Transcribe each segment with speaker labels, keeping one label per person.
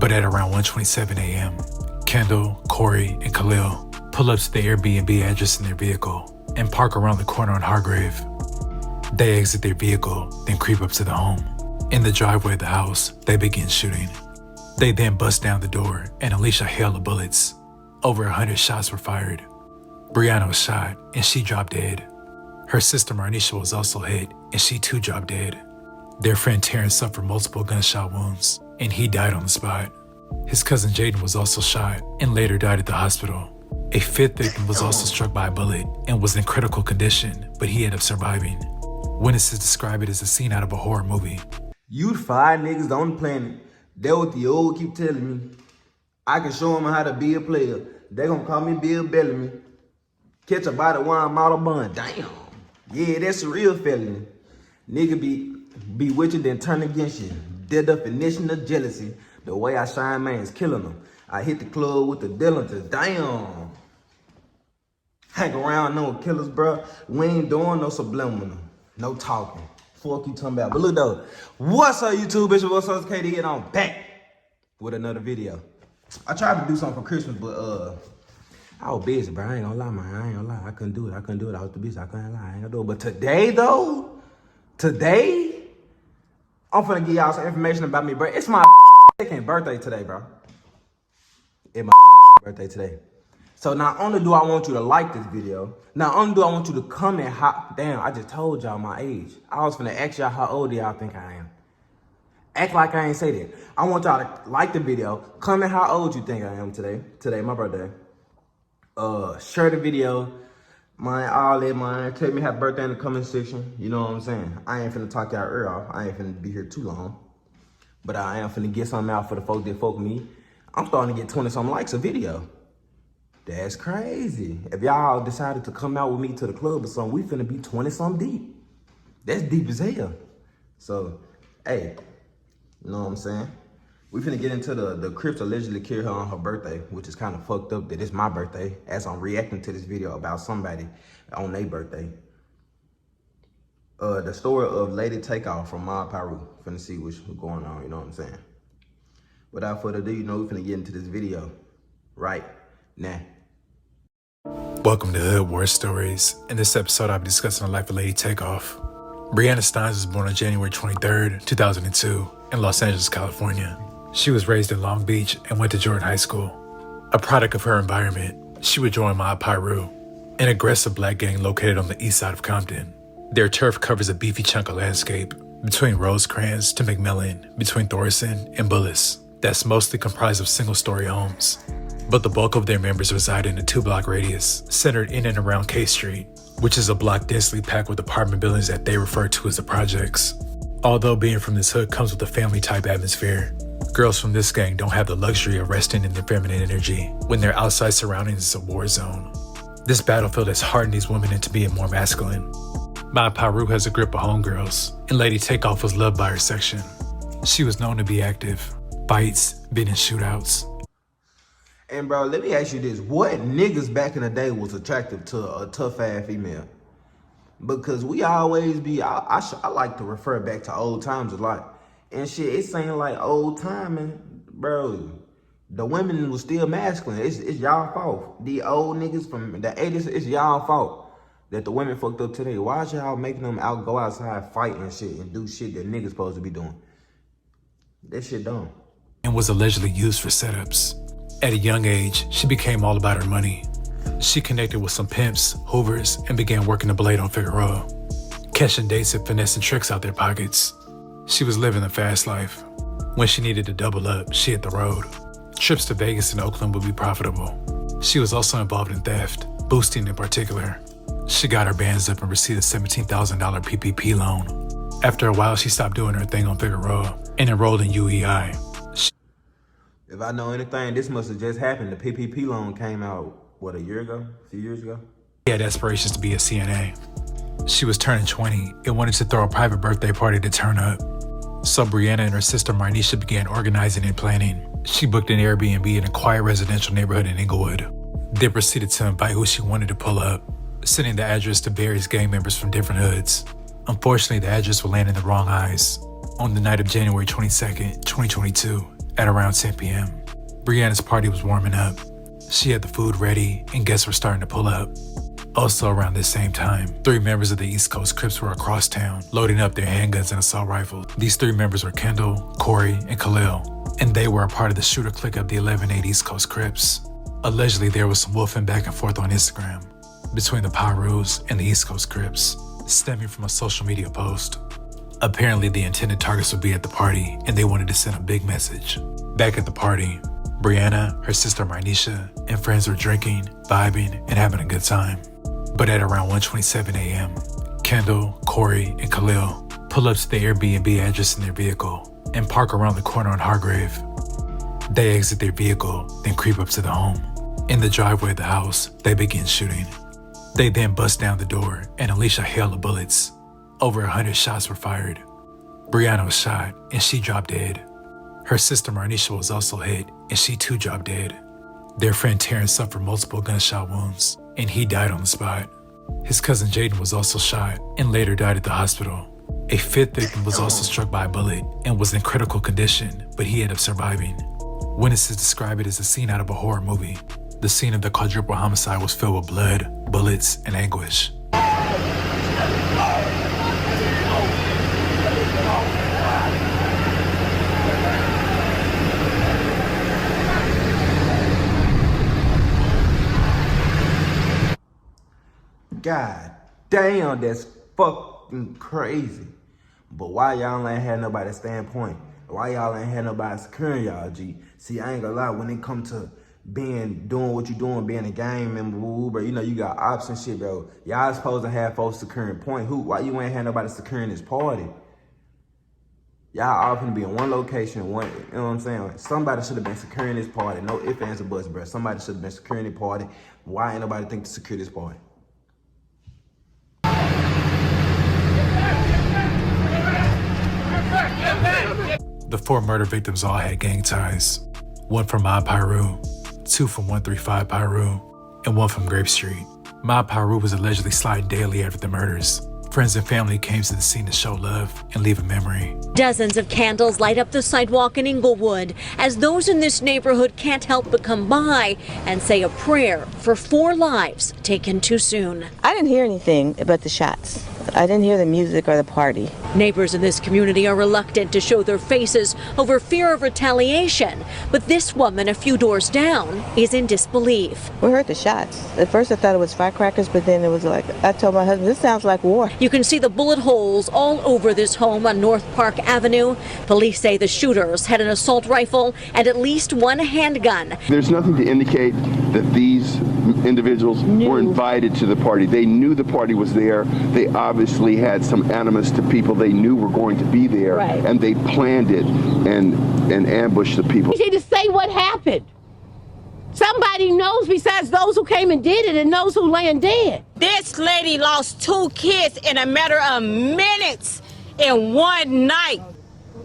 Speaker 1: But at around 1:27 a.m., Kendall, Corey, and Khalil pull up to the Airbnb address in their vehicle and park around the corner on Hargrave. They exit their vehicle, then creep up to the home. In the driveway of the house, they begin shooting. They then bust down the door and unleash a hail of bullets. Over 100 shots were fired. Brianna was shot and she dropped dead. Her sister Marnisha was also hit and she too dropped dead. Their friend Terrence suffered multiple gunshot wounds and he died on the spot. His cousin Jaden was also shot and later died at the hospital. A fifth victim was also struck by a bullet and was in critical condition, but he ended up surviving. Witnesses describe it as a scene out of a horror movie.
Speaker 2: You 5 niggas on the planet. That what the old keep telling me. I can show them how to be a player. They gonna call me Bill Bellamy. Catch a body wine model bun. Damn. Yeah, that's a real felony. Nigga be with you then turn against you. The definition of jealousy. The way I shine man's killing them. I hit the club with the Dillons. Damn. Hang around no killers, bro. We ain't doing no subliminal. No talking. Fuck you talking about. But look though. What's up, YouTube? Bitch, what's up, KD? And I'm back with another video. I tried to do something for Christmas, but I was busy, bro. I ain't gonna lie, man. I ain't gonna lie. I couldn't do it. I was too busy. I couldn't lie. I ain't gonna do it. But today, though, I'm finna give y'all some information about me, bro. It's my second birthday today, bro. It's my birthday today. So not only do I want you to like this video, not only do I want you to comment how, damn, I just told y'all my age. I was finna ask y'all how old do y'all think I am. Act like I ain't say that. I want y'all to like the video, comment how old you think I am today. Today, my birthday. Share the video. All that, man. Tell me happy birthday in the comment section. You know what I'm saying? I ain't finna talk y'all ear off. I ain't finna be here too long. But I am finna get something out for the folks that fuck with me. I'm starting to get 20-something likes a video. That's crazy. If y'all decided to come out with me to the club or something, we finna be 20-something deep. That's deep as hell. So, hey, you know what I'm saying? We finna get into the Crips allegedly killed her on her birthday, which is kind of fucked up that it's my birthday, as I'm reacting to this video about somebody on their birthday. The story of Lady Takeoff from Piru. Finna see what's going on, you know what I'm saying? Without further ado, you know we finna get into this video right now.
Speaker 1: Welcome to Hood War Stories. In this episode, I'll be discussing the life of Lady Takeoff. Brianna Steins was born on January 23rd, 2002 in Los Angeles, California. She was raised in Long Beach and went to Jordan High School. A product of her environment, she would join Piru, an aggressive black gang located on the east side of Compton. Their turf covers a beefy chunk of landscape between Rosecrans to McMillan, between Thorson and Bullis, that's mostly comprised of single-story homes. But the bulk of their members reside in a 2-block radius, centered in and around K Street, which is a block densely packed with apartment buildings that they refer to as the projects. Although being from this hood comes with a family-type atmosphere, girls from this gang don't have the luxury of resting in their feminine energy when their outside surroundings is a war zone. This battlefield has hardened these women into being more masculine. Piru has a grip of homegirls, and Lady Takeoff was loved by her section. She was known to be active, fights, been in shootouts.
Speaker 2: And bro, let me ask you this. What niggas back in the day was attractive to a tough-ass female? Because we always be, I like to refer back to old times a lot. And shit, it seemed like old timing, bro. The women was still masculine. It's y'all fault. The old niggas from the 80s, it's y'all fault that the women fucked up today. Why is y'all making them go outside, fight and shit, and do shit that niggas supposed to be doing? That shit dumb.
Speaker 1: And was allegedly used for setups. At a young age, she became all about her money. She connected with some pimps, hoovers, and began working the blade on Figueroa, catching dates and finessing tricks out their pockets. She was living the fast life. When she needed to double up, she hit the road. Trips to Vegas and Oakland would be profitable. She was also involved in theft, boosting in particular. She got her bands up and received a $17,000 PPP loan. After a while, she stopped doing her thing on Figueroa and enrolled in UEI.
Speaker 2: If I know anything, this must have just happened. The PPP loan came out, what, a year ago? A few years ago?
Speaker 1: She had aspirations to be a CNA. She was turning 20 and wanted to throw a private birthday party to turn up. So Brianna and her sister Marnisha began organizing and planning. She booked an Airbnb in a quiet residential neighborhood in Inglewood. They proceeded to invite who she wanted to pull up, sending the address to various gang members from different hoods. Unfortunately, the address would land in the wrong eyes. On the night of January 22nd, 2022, At around 10 p.m., Brianna's party was warming up. She had the food ready and guests were starting to pull up. Also around this same time, 3 members of the East Coast Crips were across town, loading up their handguns and assault rifles. These 3 members were Kendall, Corey, and Khalil, and they were a part of the shooter clique of the 11-8 East Coast Crips. Allegedly, there was some wolfing back and forth on Instagram between the Pirus and the East Coast Crips, stemming from a social media post. Apparently, the intended targets would be at the party, and they wanted to send a big message. Back at the party, Brianna, her sister Marnisha, and friends were drinking, vibing, and having a good time. But at around 1:27 a.m., Kendall, Corey, and Khalil pull up to the Airbnb address in their vehicle and park around the corner on Hargrave. They exit their vehicle, then creep up to the home. In the driveway of the house, they begin shooting. They then bust down the door and unleash a hail of bullets. Over 100 shots were fired. Brianna was shot, and she dropped dead. Her sister Marnisha was also hit, and she too dropped dead. Their friend Terrence suffered multiple gunshot wounds, and he died on the spot. His cousin Jaden was also shot and later died at the hospital. A 5th victim was also struck by a bullet and was in critical condition, but he ended up surviving. Witnesses describe it as a scene out of a horror movie. The scene of the quadruple homicide was filled with blood, bullets, and anguish.
Speaker 2: God damn, that's fucking crazy. But why y'all ain't had nobody standpoint? Why y'all ain't had nobody securing y'all, G? See, I ain't gonna lie, when it come to doing what you doing, being a gang member, bro, you know, you got ops and shit, bro. Y'all supposed to have folks securing point. Why you ain't had nobody securing this party? Y'all all gonna be in one location, you know what I'm saying? Somebody should have been securing this party. No ifs, ands, or buts, bro. Somebody should have been securing the party. Why ain't nobody think to secure this party?
Speaker 1: The 4 murder victims all had gang ties. 1 from Mob Piru, 2 from 135 Piru, and 1 from Grape Street. Mob Piru was allegedly sliding daily after the murders. Friends and family came to the scene to show love and leave a memory.
Speaker 3: Dozens of candles light up the sidewalk in Inglewood as those in this neighborhood can't help but come by and say a prayer for 4 lives taken too soon.
Speaker 4: I didn't hear anything about the shots. I didn't hear the music or the party.
Speaker 3: Neighbors in this community are reluctant to show their faces over fear of retaliation. But this woman a few doors down is in disbelief.
Speaker 4: We heard the shots. At first I thought it was firecrackers, but then it was like, I told my husband, this sounds like war.
Speaker 3: You can see the bullet holes all over this home on North Park Avenue. Police say the shooters had an assault rifle and at least 1 handgun.
Speaker 5: There's nothing to indicate that these individuals were invited to the party. They knew the party was there. They obviously had some animus to people they knew were going to be there,
Speaker 6: right,
Speaker 5: and they planned it and ambushed the people.
Speaker 6: You need to say what happened. Somebody knows besides those who came and did it and those who laying dead.
Speaker 7: This lady lost 2 kids in a matter of minutes in one night.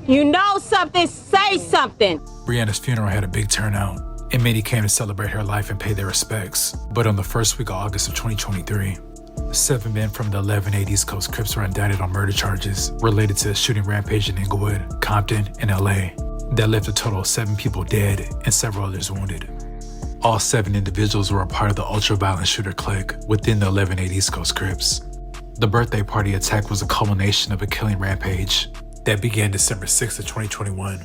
Speaker 7: You know something, say something.
Speaker 1: Brianna's funeral had a big turnout, and many came to celebrate her life and pay their respects. But on the first week of August of 2023, 7 men from the 11-8 East Coast Crips were indicted on murder charges related to a shooting rampage in Inglewood, Compton, and LA that left a total of 7 people dead and several others wounded. All 7 individuals were a part of the ultra-violent shooter clique within the 11-8 East Coast Crips. The birthday party attack was a culmination of a killing rampage that began December 6th of 2021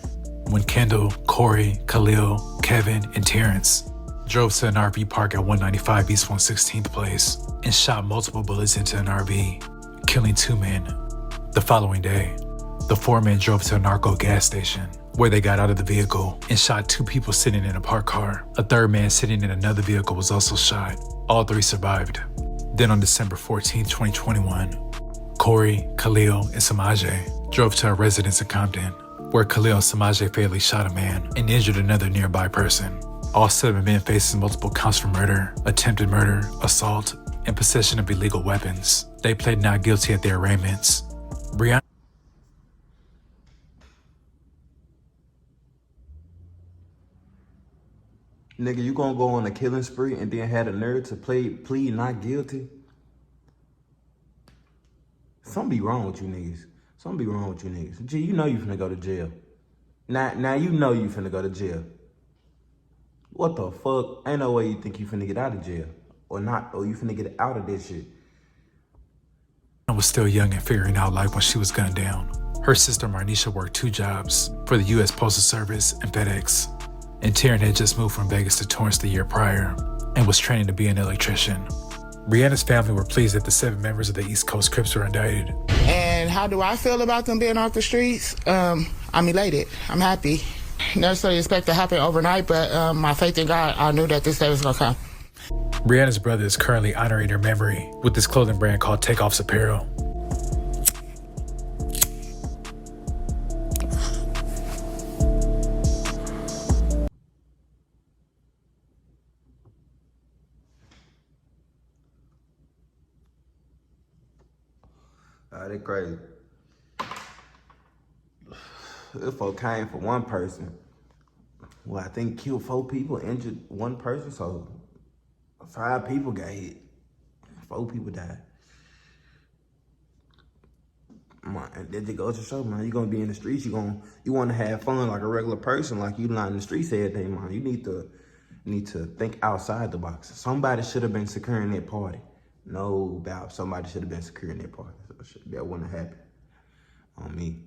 Speaker 1: when Kendall, Corey, Khalil, Kevin, and Terrence drove to an RV park at 195 East 116th Place and shot multiple bullets into an RV, killing 2 men. The following day, the 4 men drove to a narco gas station where they got out of the vehicle and shot 2 people sitting in a parked car. A 3rd man sitting in another vehicle was also shot. All 3 survived. Then on December 14, 2021, Corey, Khalil, and Samaje drove to a residence in Compton where Khalil and Samaje fatally shot a man and injured another nearby person. All 7 men faces multiple counts for murder, attempted murder, assault, and possession of illegal weapons. They pled not guilty at their arraignments. Brianna
Speaker 2: Nigga, you gonna go on a killing spree and then had a nerve to plead not guilty? Something be wrong with you niggas. Something be wrong with you niggas. Gee, you know you finna go to jail. Now you know you finna go to jail. What the fuck? Ain't no way you think you finna get out of jail. Or not, or you finna get out of this shit.
Speaker 1: I was still young and figuring out life when she was gunned down. Her sister Marnisha worked 2 jobs for the U.S. Postal Service and FedEx. And Taryn had just moved from Vegas to Torrance the year prior and was training to be an electrician. Brianna's family were pleased that the 7 members of the East Coast Crips were indicted.
Speaker 8: And how do I feel about them being off the streets? I'm elated. I'm happy. Never necessarily expect to happen overnight, but my faith in God, I knew that this day was gonna come.
Speaker 1: Brianna's brother is currently honoring her memory with this clothing brand called Takeoff's apparel.
Speaker 2: They crazy. If folk came for one person, well, I think killed 4 people, injured 1 person, so 5 people got hit. 4 people died. Man, that just goes to show, man, you gonna be in the streets, you wanna have fun like a regular person, like you not in the streets every day, man. You need to think outside the box. Somebody should have been securing that party. No doubt, somebody should have been securing that party. So that wouldn't have happened on me.